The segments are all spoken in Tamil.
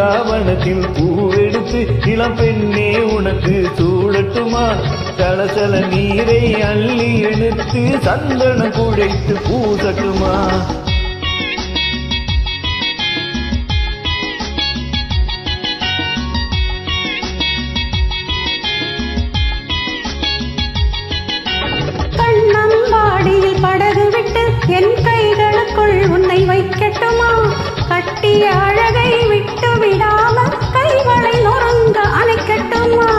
பிருந்தாவனத்தில் பூவெடுத்து இளம் பெண்ணே உனக்கு சூடட்டுமா? சலசல நீரை அள்ளி எடுத்து சந்தனம் குழைத்து பூசட்டுமா? கண்ணம்பாடியில் படகு விட்டு என் கைகளுக்குள் உன்னை வைக்கட்டுமா? கட்டிய அழகை விட்டு விடாமல் கைகளை நொறுங்க அணைக்கட்டுமா?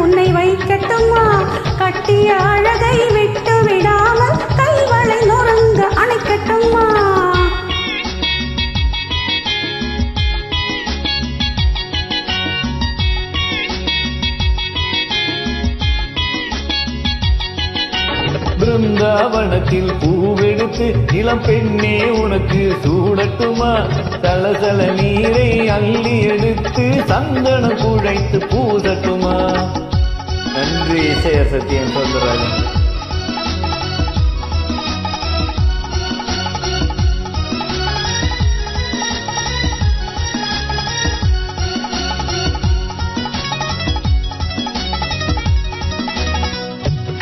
உன்னை வைக்கட்டுமா? கட்டிய அழகை விட்டு விடாமல் கைகளை நொறுங்க அணைக்கட்டுமா? பிருந்தாவனத்தில் பூவெடுத்து இளம் பெண்ணே உனக்கு சூடட்டுமா? சலசல நீரை அள்ளி எடுத்து சந்தனம் குழைத்து பூசட்டுமா? நன்றி இசைய சத்தியம் சொல்றாங்க.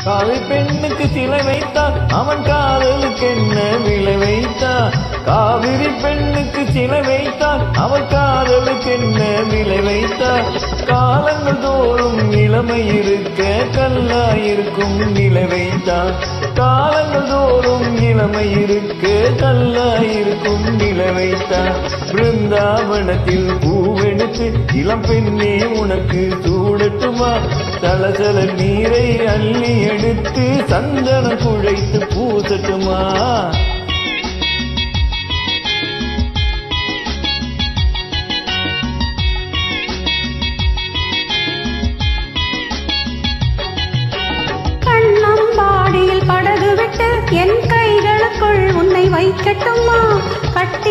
காவி பெண்ணுக்கு சிலை வைத்தான் அவன் காதலுக்கு என்ன விலை வைத்தான்? காவிரி பெண்ணுக்கு சிலை வைத்தான் அவன் காதலுக்கு என்ன விலை வைத்தான்? காலங்கள் தோறும் இளமை இருக்க கல்லாயிருக்கும் நிலை வைத்தான். காலங்கள் தோறும் இளமை இருக்க கல்லாயிருக்கும் நிலை வைத்தான். பிருந்தாவனத்தில் பூவெடுத்து இளம் பெண்ணே உனக்கு சூடட்டுமா? சலசல நீரை அள்ளி எடுத்து சந்தனம் குழைத்து பூசட்டுமா? கண்ணம்பாடியில் படகு விட்டு என் கைகளுக்குள் உன்னை வைக்கட்டுமா? கட்டி